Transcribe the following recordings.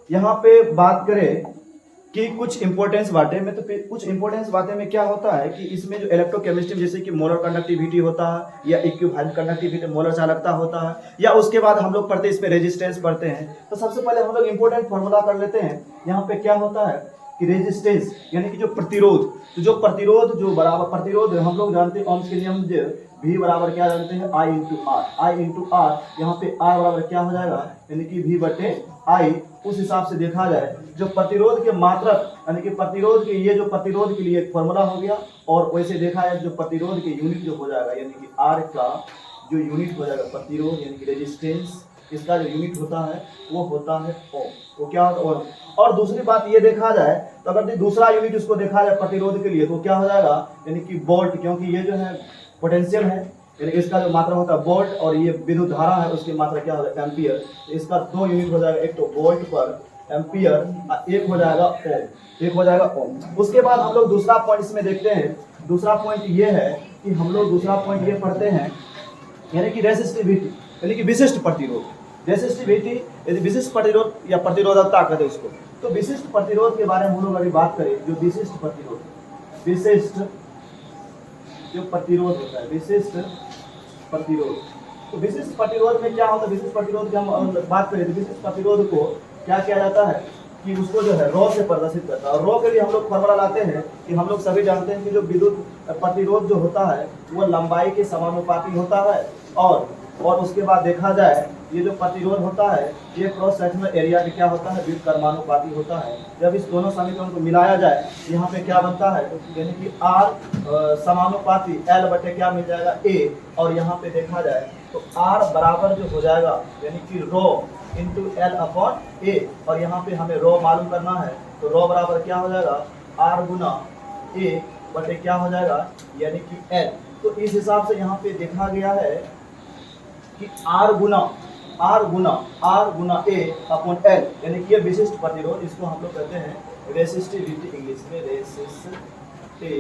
यहाँ पे बात करें कि कुछ इंपॉर्टेंस बातें में, तो कुछ इंपॉर्टेंस बातें में क्या होता है कि इसमें जो इलेक्ट्रोकेमिस्ट्री जैसे कि मोलर कंडक्टिविटी होता है या इक्विवेलेंट कंडक्टिविटी मोलर चालकता होता है, या उसके बाद हम लोग पढ़ते हैं इसमें रेजिस्टेंस पढ़ते हैं। तो सबसे पहले हम लोग इंपॉर्टेंट फॉर्मूला कर लेते हैं। यहाँ पे क्या होता है कि रेजिस्टेंस यानी कि जो प्रतिरोध, तो जो प्रतिरोध जो बराबर प्रतिरोध हम लोग जानते हैं ओम्स के नियम V बराबर क्या जानते हैं I into R, I into R. यहाँ पे R बराबर क्या हो जाएगा यानी कि V बटे I। उस हिसाब से देखा जाए जो प्रतिरोध के मात्रक यानी कि प्रतिरोध के ये जो प्रतिरोध के लिए एक फॉर्मूला हो गया, और वैसे देखा जाए जो प्रतिरोध के यूनिट जो हो जाएगा यानी कि R का जो यूनिट हो जाएगा प्रतिरोध यानी कि रेजिस्टेंस, इसका जो यूनिट होता है वो होता है ओम। तो क्या होता है और दूसरी बात ये देखा जाए तो अगर दूसरा यूनिट उसको देखा जाए प्रतिरोध के लिए तो क्या हो जाएगा यानी कि वोल्ट, क्योंकि ये जो है पोटेंशियल है यानी इसका जो मात्रा होता है वोल्ट, और ये विद्युत धारा है उसकी मात्रा क्या होगा एम्पियर। तो इसका दो यूनिट हो जाएगा, एक तो वोल्ट पर एम्पियर, एक हो जाएगा ओम, एक हो जाएगा ओम। उसके बाद हम लोग दूसरा पॉइंट इसमें देखते हैं। दूसरा पॉइंट ये है कि हम लोग दूसरा पॉइंट ये पढ़ते हैं यानी कि रेसिस्टिविटी यानी कि विशिष्ट प्रतिरोध। रेसिस्टिविटी यदि विशिष्ट प्रतिरोध या प्रतिरोधकता कहते हैं उसको। तो विशिष्ट प्रतिरोध के बारे में हम लोग अभी बात करें, जो विशिष्ट प्रतिरोध, विशिष्ट जो प्रतिरोध होता है, विशिष्ट प्रतिरोध। तो विशिष्ट प्रतिरोध में क्या होता है, विशिष्ट प्रतिरोध की हम बात करें तो विशिष्ट प्रतिरोध को क्या किया जाता है कि उसको जो है रॉ से प्रदर्शित करता है। और रॉ के लिए हम लोग फॉर्मूला लाते हैं कि हम लोग सभी जानते हैं कि जो विद्युत प्रतिरोध जो होता है वो लंबाई के समानुपाती होता है, और उसके बाद देखा जाए ये जो प्रतिरोध होता है ये क्रॉस सेक्शनल एरिया के क्या होता है व्युत्क्रमानुपाती होता है। जब इस दोनों समीकरण को मिलाया जाए यहाँ पे क्या बनता है यानी कि R समानुपाती L बटे क्या मिल जाएगा A, और यहाँ पे देखा जाए तो R बराबर जो हो जाएगा यानी कि rho into L upon A, और यहाँ पे हमें रो मालूम करना है तो रो बराबर क्या हो जाएगा R गुना A बटे क्या हो जाएगा यानी कि L। तो इस हिसाब से यहाँ पे देखा गया है कि R Guna A upon L यानी कि ये विशिष्ट प्रतिरोध, इसको हम लोग कहते हैं रेसिस्टिविटी, इंग्लिश में रेसिस्टिविटी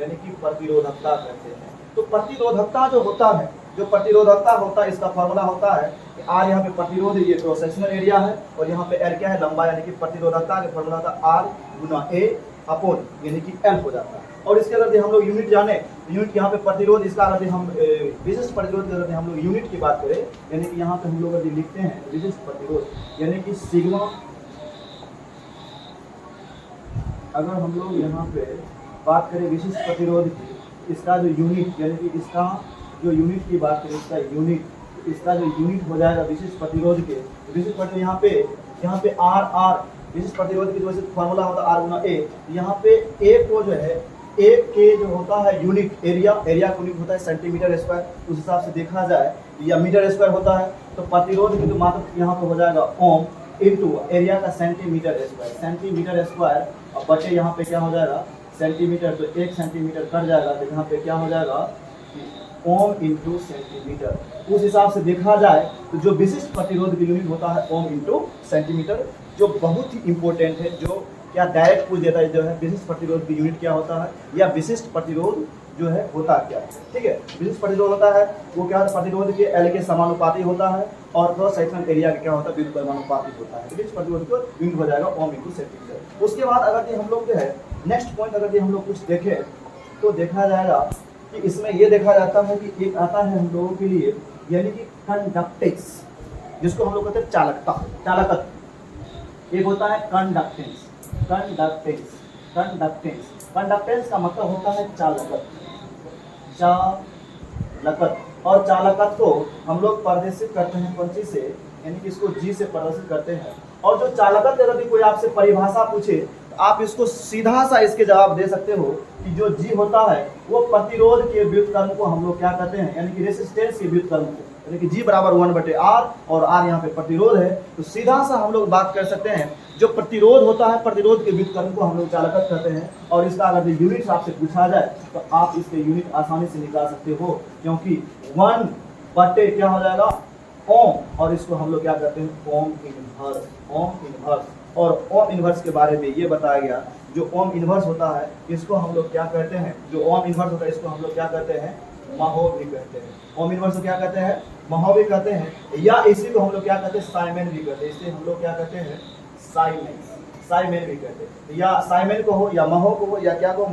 यानी कि प्रतिरोधकता कहते हैं। तो प्रतिरोधकता जो होता है, जो प्रतिरोधकता होता है इसका फॉर्मूला होता है कि R यहाँ पे प्रतिरोध ये क्रॉस सेक्शनल एरिया है, और यहाँ पे L क्या है लंबाई, यानी कि प्रतिरोधकता के फॉर्मूला होता है R गुना A अपॉन यानी कि L हो जाता है। और इसके अगर हम लोग यूनिट जाने, यूनिट यहाँ पे प्रतिरोध, इसका अगर हम विशिष्ट प्रतिरोध अगर हम लोग यूनिट की बात करें यानी कि यहाँ पे हम लोग अगर लिखते हैं विशिष्ट प्रतिरोध यानी कि सिग्मा, अगर हम लोग यहाँ पे बात करें विशिष्ट प्रतिरोध की, इसका जो यूनिट यानी कि इसका जो यूनिट की बात करें इसका जो यूनिट हो जाएगा विशिष्ट प्रतिरोध के, विशिष्ट प्रतिरोध यहाँ पे R विशिष्ट प्रतिरोध की जो फॉर्मूला होता है R गुना A। यहाँ पे A को जो है A के जो होता है यूनिट एरिया का यूनिट होता है सेंटीमीटर स्क्वायर, उस हिसाब से देखा जाए या मीटर स्क्वायर होता है। तो प्रतिरोध की जो मात्रा यहाँ पे हो जाएगा ओम इंटू एरिया का सेंटीमीटर स्क्वायर, और बचे यहाँ पे क्या हो जाएगा सेंटीमीटर, तो 1 सेंटीमीटर कट जाएगा तो यहाँ पे क्या हो जाएगा ओम इंटू सेंटीमीटर। उस हिसाब से देखा जाए तो जो विशिष्ट प्रतिरोध की यूनिट होता है ओम इंटू सेंटीमीटर, जो बहुत ही इंपॉर्टेंट है, जो क्या डायरेक्ट पूछ देता है जो है विशिष्ट प्रतिरोध की यूनिट क्या होता है या विशिष्ट प्रतिरोध जो है होता क्या है। ठीक है, विशिष्ट प्रतिरोध होता है वो क्या होता है प्रतिरोध के L के समानुपाती होता है, और क्रॉस सेक्शनल एरिया का क्या होता है व्युत्क्रमानुपाती होता है। विशिष्ट प्रतिरोध को यूनिट हो जाएगा ओम इंटू सेंटीमीटर। उसके बाद अगर हम लोग जो है नेक्स्ट पॉइंट अगर हम लोग कुछ देखें तो देखा जाएगा कि इसमें ये देखा जाता है कि एक आता है हम लोगों के लिए यानी कि कंडक्टेंस, जिसको हम लोग कहते हैं चालकत्व। एक होता है कंडक्टेंस का मतलब होता है चालकत्व। और चालकत्व को हम लोग प्रदर्शित करते हैं कौन चीज से, यानी कि इसको G से प्रदर्शित करते हैं। और जो चालकत्व यदि कोई आपसे परिभाषा पूछे तो आप इसको सीधा सा इसके जवाब दे सकते हो कि जो G होता है वो प्रतिरोध के व्युत्क्रम को हम लोग क्या कहते हैं, यानी कि रेसिस्टेंस के व्युत्क्रम को, यानी कि G बराबर 1/R, और R यहाँ पे प्रतिरोध है। तो सीधा सा हम लोग बात कर सकते हैं जो प्रतिरोध होता है प्रतिरोध के व्युत्क्रम को हम लोग चालकत्व कहते हैं। और इसका अगर यूनिट आपसे पूछा जाए तो आप इसके यूनिट आसानी से निकाल सकते हो, क्योंकि 1/, क्या हो जाएगा ओम, और इसको हम लोग क्या कहते हैं ओम इनवर्स। और ओम इनवर्स के बारे में ये बताया गया, जो ओम इनवर्स होता है इसको हम लोग क्या कहते हैं, जो ओम इनवर्स होता है इसको हम लोग क्या कहते हैं महो भी कहते हैं। ओम इनवर्स को क्या कहते हैं महो भी कहते हैं, या इसी को हम लोग क्या कहते हैं, साइमेन भी कहते हैं। इसे हम लोग क्या कहते हैं, साइमेन, साइमेन भी कहते हैं। या साइमेन को हो, या महो को हो, या क्या को,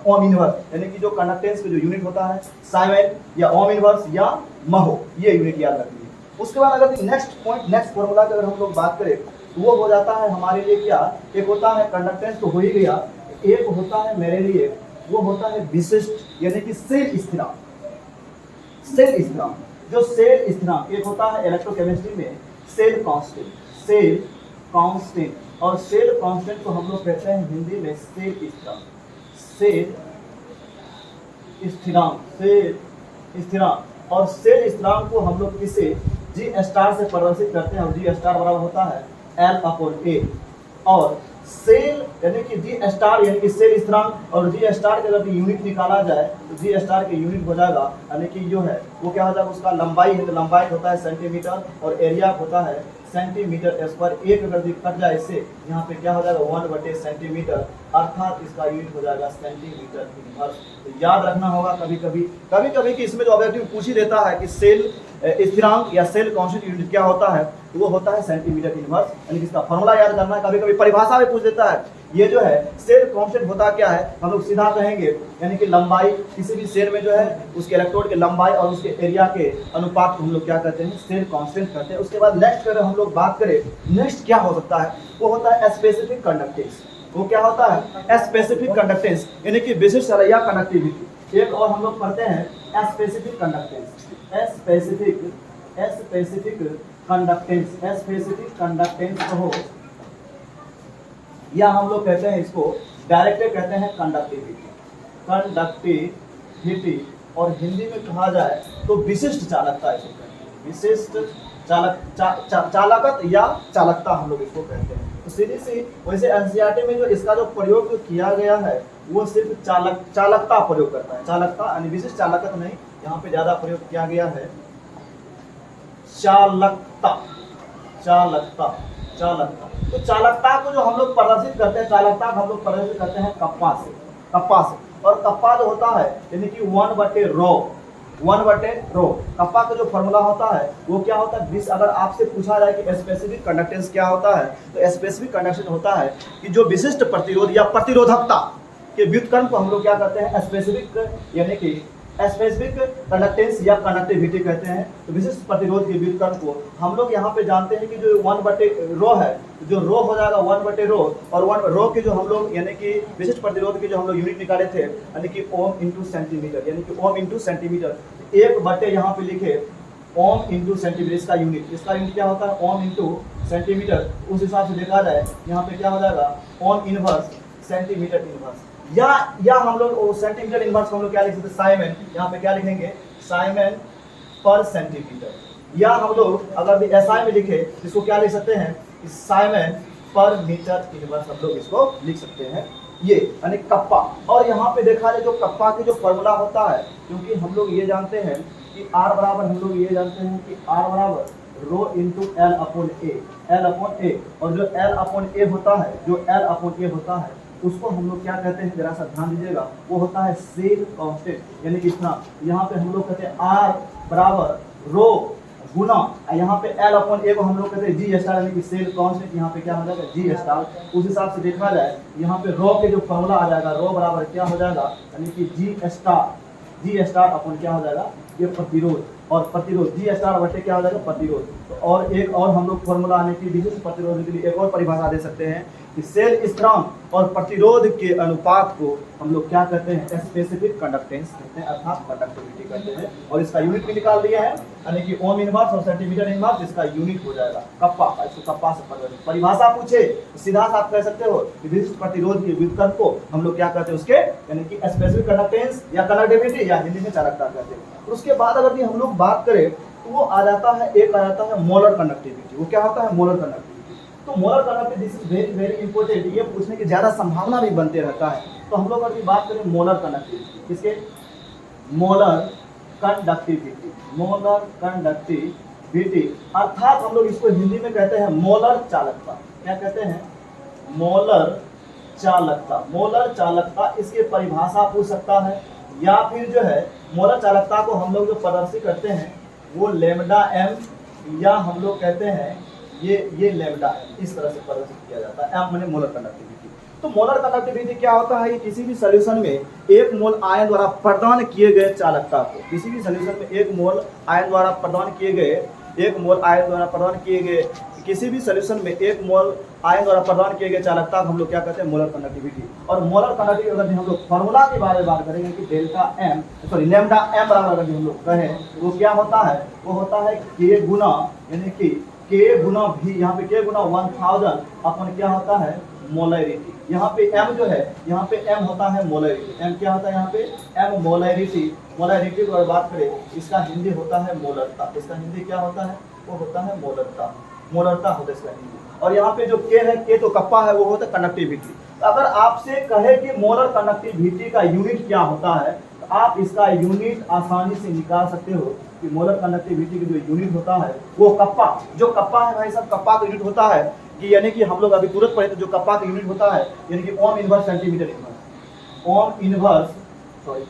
ओम इनवर्स, यानी कि जो कंडक्टेंस का जो यूनिट होता है साइमेन या ओम इनवर्स या महो, ये यूनिट याद रखिए। उसके बाद अगर नेक्स्ट पॉइंट, नेक्स्ट फॉर्मूला की अगर हम लोग बात करें तो वो हो जाता है हमारे लिए क्या, एक होता है कंडक्टेंस तो हो ही गया, एक होता है मेरे लिए वो होता है विशिष्ट यानी कि सेल स्थिरांक। सेल स्थिरांक, जो सेल स्थिरांक एक होता है इलेक्ट्रोकेमिस्ट्री में सेल कांस्टेंट, सेल कांस्टेंट, और सेल कांस्टेंट को हम लोग कहते हैं हिंदी में सेल स्थिरांक, सेल स्थिरांक, सेल स्थिरांक। और सेल स्थिरांक को हम लोग किसे जी स्टार से परिभाषित करते हैं, और जी स्टार बराबर होता है L/A। और सेल यानी कि जी स्टार यानी कि सेल स्थिरांक, और जी स्टार का अगर यूनिट निकाला जाए तो जी स्टार के यूनिट हो जाएगा यानी कि जो है वो क्या हो जाएगा, उसका लंबाई है तो लंबाई होता है सेंटीमीटर, और एरिया होता है सेंटीमीटर स्क्वायर। एक अगर कट जाए इससे, यहाँ पे क्या हो जाएगा 1/सेंटीमीटर, अर्थात इसका यूनिट हो जाएगा सेंटीमीटर इनवर्स। तो याद रखना होगा कभी कभी कि इसमें जो ऑब्जेक्टिव पूछ ही देता है कि सेल स्थिरांक या सेल कांस्टेंट यूनिट क्या होता है, तो वो होता है सेंटीमीटर इनवर्स, यानी कि इसका फॉर्मूला याद करना है। कभी कभी परिभाषा भी पूछ देता है, ये जो है सेल कांस्टेंट होता क्या है, हम लोग सीधा कहेंगे यानी कि लंबाई, किसी भी सेल में जो है उसके इलेक्ट्रोड के लंबाई और उसके एरिया के अनुपात को हम लोग क्या कहते हैं, सेल कांस्टेंट कहते हैं। उसके बाद नेक्स्ट अगर हम लोग बात करें, नेक्स्ट क्या हो सकता है, वो होता है स्पेसिफिक कंडक्टेंस। वो क्या होता है, स्पेसिफिक कंडक्टेंस यानी कि विशिष्ट या कंडक्टिविटी। एक और हम लोग पढ़ते हैं specific conductance, specific conductance, specific conductance कहो, या हम लोग कहते हैं इसको डायरेक्ट कहते हैं कंडक्टिविटी, कंडक्टिविटी। और हिंदी में कहा जाए तो विशिष्ट चालकता, इसको कहते हैं विशिष्ट चालकत या चालकता हम लोग इसको कहते हैं। तो सीधी सी वैसे एनसीईआरटी में जो इसका जो प्रयोग जो किया गया है वो सिर्फ चालकता प्रयोग करता है, चालकता यानी विशिष्ट चालकत नहीं, यहाँ पे ज्यादा प्रयोग किया गया है चालकता, चालकता, चालकता। तो चालकता को जो हम लोग प्रदर्शित करते हैं, चालकता को हम लोग प्रदर्शित करते हैं कप्पा से, कप्पा से। और कप्पा जो होता है यानी कि 1/ρ, 1/ρ। कप्पा का जो फॉर्मूला होता है वो क्या होता है, अगर आपसे पूछा जाए कि स्पेसिफिक कंडक्टेंस क्या होता है, तो स्पेसिफिक कंडक्टेंस होता है कि जो विशिष्ट प्रतिरोध या प्रतिरोधकता के व्युत्क्रम को हम लोग क्या कहते हैं, स्पेसिफिक यानी कि स्पेसिफिक कंडक्टेंस या कंडक्टिविटी कहते हैं। तो विशिष्ट प्रतिरोध के व्युत्क्रम को हम लोग यहाँ पे जानते हैं कि जो 1/ρ है, जो रो हो जाएगा 1/ρ, और 1 के जो हम लोग यानी कि विशिष्ट प्रतिरोध के जो हम लोग यूनिट निकाले थे यानी कि ओम इंटू सेंटीमीटर, यानी कि ओम इंटू सेंटीमीटर। 1/, यहाँ पे लिखे ओम इंटू सेंटीमीटर, इसका यूनिट क्या होता है, ओम इंटू सेंटीमीटर। उस हिसाब से देखा जाए यहाँ पे क्या हो जाएगा, ओम इनवर्स सेंटीमीटर इनवर्स। या हम लोग सेंटीमीटर इनवर्स को हम लोग क्या लिख सकते हैं, साइमेन, यहाँ पे क्या लिखेंगे, साइमेन पर सेंटीमीटर। या हम लोग अगर एसआई में लिखे इसको क्या लिख सकते हैं, साइमेन पर मीटर इनवर्स हम लोग इसको लिख सकते हैं, ये यानी कप्पा। और यहाँ पे देखा जाए जो कप्पा की जो फॉर्मूला होता है, क्योंकि हम लोग ये जानते हैं कि आर बराबर, हम लोग ये जानते हैं कि आर बराबर रो इंटू L/A, L/A। और जो L/A होता है, जो L/A होता है उसको हम लोग क्या कहते हैं, जरा सा ध्यान दीजिएगा, वो होता है सेल कांस्टेंट, यानी कि इतना। यहाँ पे हम लोग कहते हैं आर बराबर रो गुना, यहाँ पे L/A को हम लोग कहते हैं जी स्टार, यानी कि सेल कांस्टेंट, यहाँ पे क्या हो जाएगा, जी स्टार। उस हिसाब से देखा जाए यहाँ पे रो के जो फॉर्मूला आ जाएगा, रो बराबर क्या हो जाएगा, यानी कि जी स्टार अपन क्या हो जाएगा, ये प्रतिरोध, और प्रतिरोध जी स्टार बटे क्या हो जाएगा, प्रतिरोध। तो और एक और हम लोग फॉर्मूला आने की विशिष्ट प्रतिरोध के लिए एक और परिभाषा दे सकते हैं कि सेल स्थिरांक और प्रतिरोध के अनुपात को हम लोग क्या कहते हैं, स्पेसिफिक कंडक्टेंस कहते हैं, अर्थात कंडक्टिविटी कहते हैं। और इसका यूनिट भी निकाल दिया है, यानी कि ओम इनवर्स और सेंटीमीटर इनवर्स, इसका यूनिट हो जाएगा कप्पा का। इसको कप्पा से परिभाषा पूछे तो सीधा साफ कह सकते हो कि विशिष्ट प्रतिरोध के व्युत्क्रम को हम लोग क्या कहते हैं, उसके यानी कि स्पेसिफिक कंडक्टेंस या कंडक्टिविटी या हिंदी में चालकता कहते हैं। और उसके बाद अगर हम लोग बात करें तो वो आ जाता है, एक आ जाता है मोलर कंडक्टिविटी। वो क्या होता है, मोलर कंडक्टिविटी। तो molar conductivity this is very very important, ये पूछने की ज्यादा संभावना भी बनते रहता है। तो हम लोग अगर बात करें मोलर कंडक्टिविटी, किसके, मोलर कंडक्टिविटी, मोलर कंडक्टिविटी, अर्थात हम लोग इसको हिंदी में कहते हैं मोलर चालकता। क्या कहते हैं, मोलर चालकता। मोलर चालकता इसके परिभाषा पूछ सकता है, या फिर जो है मोलर चालकता को हम लोग जो प्रदर्शित करते हैं वो लेमडा एम, या हम लोग कहते हैं ये लेमडा एम, इस तरह से प्रदर्शित किया जाता है। एम माने मोलर कंडक्टिविटी। तो मोलर कंडक्टिविटी क्या होता है कि किसी भी सॉल्यूशन में एक मोल आयन द्वारा प्रदान किए गए चालकता को, किसी भी सॉल्यूशन में एक मोल आयन द्वारा प्रदान किए गए, एक मोल आयन द्वारा प्रदान किए गए, किसी भी सॉल्यूशन में एक मोल आयन द्वारा प्रदान किए गए चालकता को हम लोग क्या कहते हैं, मोलर कंडक्टिविटी। और मोलर कंडक्टिविटी अगर हम लोग फॉर्मूला के बारे में बात करेंगे कि delta M sorry lambda M बराबर अगर हम लोग कहें वो क्या होता है, वो होता है के गुना, यानी कि के गुना भी, यहाँ पे के गुना 1000 अपन क्या होता है, मोलैरिटी। यहाँ पे m जो है, यहाँ पे m होता है मोलैरिटी। m क्या होता है यहाँ पे, m मोलैरिटी। मोलैरिटी की अगर बात करें इसका हिंदी होता है मोलरता। इसका हिंदी क्या होता है, वो होता है मोलरता। मोलरता होता है इसका हिंदी। और यहाँ पे जो k है, k तो कप्पा है, वो होता है कंडक्टिविटी। अगर आपसे कहे कि मोलर कंडक्टिविटी का यूनिट क्या होता है, तो आप इसका यूनिट आसानी से निकाल सकते हो कि मोलर कंडक्टिविटी की जो यूनिट होता है वो कप्पा, जो कप्पा है भाई साहब, कप्पा का यूनिट होता है कि यानी कि हम लोग अभी तुरंत पढ़े तो जो कप्पा का यूनिट होता है यानी कि ohm inverse centimetre inverse, ohm inverse sorry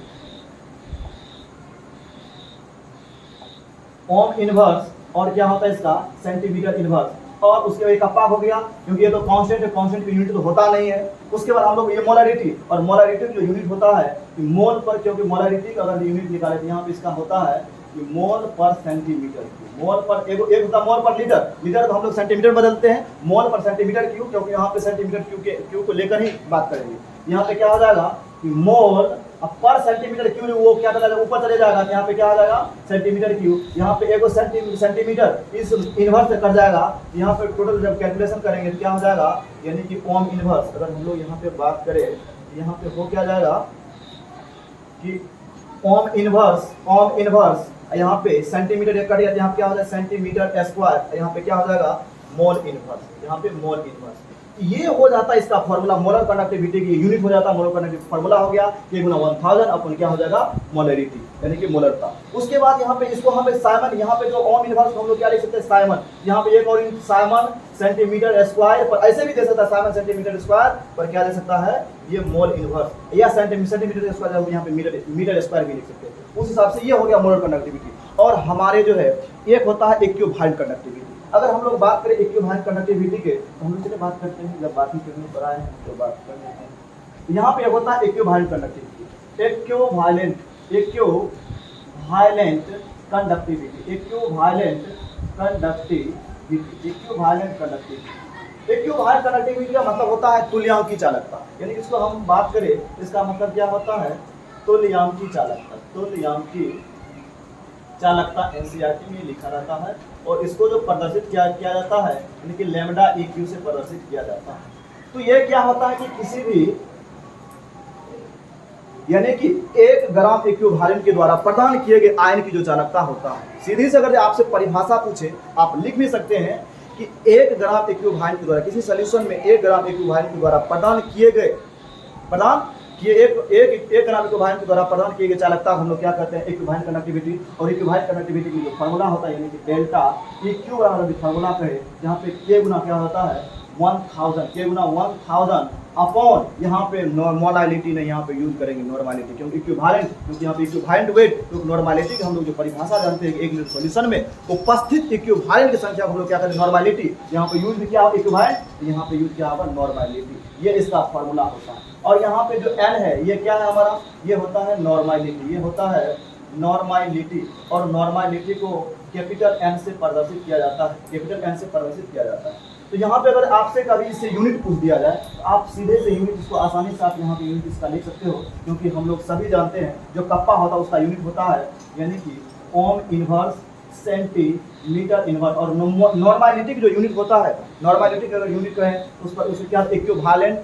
ohm inverse, और क्या होता है इसका सेंटीमीटर इनवर्स। और उसके बाद कप्पा हो गया, क्योंकि ये तो कांस्टेंट है, कांस्टेंट की यूनिट तो होता नहीं है। उसके बाद हम लोग ये मोलैरिटी, और मोलैरिटी जो यूनिट होता है मोल पर, क्योंकि मोलैरिटी का अगर यूनिट निकाले तो यहाँ पे इसका होता है कि मोल पर सेंटीमीटर क्यूब। मोल पर एक होता है मोल पर लीटर, लीटर को हम लोग सेंटीमीटर बदलते हैं, मोल पर सेंटीमीटर क्यूब, क्योंकि यहाँ पे सेंटीमीटर क्यूब को लेकर ही बात करेंगे। यहाँ पे क्या हो जाएगा कि मोल पर सेंटीमीटर क्यूब, वो क्या चला जाएगा, ऊपर चले जाएगा, यहाँ पे क्या आ जाएगा सेंटीमीटर क्यूब। यहाँ पे एक सेंटीमीटर इस इनवर्स से कट जाएगा, यहाँ पे टोटल जब कैलकुलेशन करेंगे तो क्या हो जाएगा, यानी कि ओम इनवर्स। अगर हम लोग यहाँ पे बात करें, यहाँ पे हो क्या जाएगा कि ओम इनवर्स यहाँ पे सेंटीमीटर कट गया, यहाँ पे क्या हो जाएगा सेंटीमीटर स्क्वायर, यहाँ पे क्या हो जाएगा मोल इनवर्स, यहाँ पे मोल इनवर्स। ये हो जाता है इसका फॉर्मूला, मोलर कंडक्टिविटी की यूनिट हो जाता है, मोलर कंडक्टिविटी फॉर्मूला हो गया K गुना 1000 अपन क्या हो जाएगा मोलैरिटी, यानी कि मोलरता। उसके बाद यहाँ पे इसको हमें साइमन, यहाँ पे जो ओम इनवर्स हम लोग क्या लिख सकते हैं साइमन, यहाँ पे एक और साइमन सेंटीमीटर स्क्वायर पर ऐसे भी दे सकता है, साइमन सेंटीमीटर स्क्वायर पर क्या दे सकता है ये मोल इनवर्स, या सेंटीमीटर स्क्वायर यहाँ पे मीटर स्क्वायर भी लिख सकते हैं। उस हिसाब से ये हो गया मोलर कंडक्टिविटी। और हमारे जो है एक होता है इक्विवेलेंट कंडक्टिविटी। अगर हम लोग बात करें इक्विवेलेंट कंडक्टिविटी के, तो हम लोग चलिए बात करते हैं, जब बात ही करने पर आए हैं तो बात कर लेते हैं। यहाँ पे होता है equivalent conductivity, equivalent conductivity, equivalent conductivity का मतलब होता है तुल्यांकी चालकता। यानी इसको हम बात करें, इसका मतलब क्या होता है तुल्यांकी चालकता। तुल्यांकी चालकता एनसीईआरटी में लिखा रहता है, और इसको जो प्रदर्शित किया जाता है यानी कि लैम्डा EQ से प्रदर्शित किया जाता है। तो ये क्या होता है कि किसी भी यानी कि 1 ग्राम इक्विवेलेंट के द्वारा प्रदान किए गए आयन की जो चालकता होता है, सीधी से अगर आपसे परिभाषा पूछे आप लिख भी सकते हैं कि 1 ग्राम इक्विवेलेंट के द्वारा, किसी सॉल्यूशन में 1 ग्राम इक्विवेलेंट के द्वारा प्रदान किए एक ग्राम इक्विवेलेंट के द्वारा प्रदान किए गए चालकता हम लोग क्या कहते हैं इक्विवेलेंट कंडक्टिविटी। और इक्विवेलेंट कंडक्टिविटी की जो फॉर्मूला होता है यानी कि डेल्टा EQ अगर फॉर्मूला कहे, जहाँ पे K गुना क्या होता है 1000, K गुना 1000 अपॉन यहाँ पे नॉर्मलिटी नहीं, यहाँ पे यूज करेंगे नॉर्मलिटी, क्योंकि इक्विवेलेंट, क्योंकि यहाँ पे इक्विवेलेंट वेट, क्योंकि नॉर्मलिटी हम लोग जो परिभाषा जानते हैं एक यूनिट सॉल्यूशन में उपस्थित इक्विवेलेंट की संख्या को हम लोग क्या करें नॉर्मलिटी, यहाँ पे यूज किया होगा इक्विवेलेंट, यहाँ पे यूज किया होगा नॉर्मलिटी। ये इसका फॉर्मूला होता है। और यहाँ पे जो n है ये क्या है हमारा, ये होता है नॉर्मलिटी, ये होता है नॉर्मलिटी। और नॉर्मलिटी को कैपिटल N से प्रदर्शित किया जाता है, कैपिटल N से प्रदर्शित किया जाता है। तो यहाँ पे अगर आपसे कभी इससे यूनिट पूछ दिया जाए तो आप सीधे से यूनिट इसको आसानी से आप यहाँ पे यूनिट इसका लिख सकते हो, क्योंकि हम लोग सभी जानते हैं जो कप्पा होता है उसका यूनिट होता है यानी कि ओम इनवर्स सेंटीमीटर इनवर्स। और नॉर्मलिटी की जो यूनिट होता है, नॉर्मलिटी का अगर यूनिट कहें तो उस पर उसके क्या इक्विवेलेंट,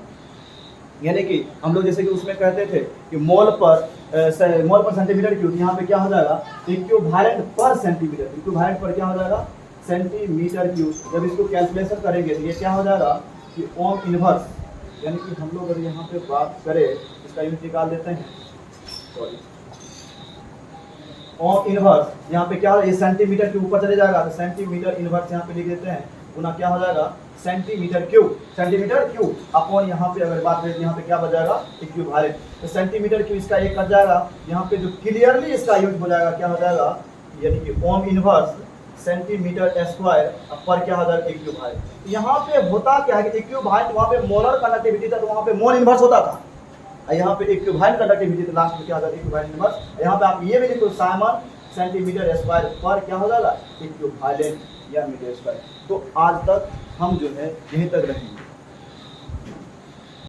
यानी कि हम लोग जैसे कि उसमें कहते थे कि मोल पर सेंटीमीटर क्यूब, यहाँ पे क्या हो जाएगा इक्विवेलेंट पर सेंटीमीटर, इक्विवेलेंट पर क्या हो जाएगा सेंटीमीटर क्यूब। जब इसको कैलकुलेशन करेंगे तो ये क्या हो जाएगा कि ओम इनवर्स, यानी कि हम लोग अगर यहाँ पे बात करें इसका यूनिट निकाल देते हैं, सॉरी ओम इनवर्स यहाँ पे क्या हो, ये सेंटीमीटर के ऊपर चले जाएगा तो सेंटीमीटर इनवर्स यहाँ पे लिख देते हैं, गुना क्या हो जाएगा सेंटीमीटर क्यूब अपॉन यहाँ पे अगर बात करें यहाँ पे क्या बच जाएगा इक्विवेलेंट। तो सेंटीमीटर क्यूब इसका एक कट जाएगा, यहाँ पे जो क्लियरली इसका यूनिट हो जाएगा क्या हो जाएगा यानी कि ओम इनवर्स सेंटीमीटर स्क्वायर पर क्या होगा इक्विवेलेंट। यहाँ पे होता क्या है कि इक्विवेलेंट वहाँ पे मोलर कंडक्टिविटी था तो वहाँ पे मोल इनवर्स होता था, यहाँ पे इक्विवेलेंट कंडक्टिविटी तो लास्ट में क्या होगा इक्विवेलेंट इनवर्स। यहाँ पे आप ये भी लिखो साइमन सेंटीमीटर स्क्वायर पर क्या हो जाएगा इक्विवेलेंट या मीटर स्क्वायर। तो आज तक हम जो है यहीं तक रखेंगे।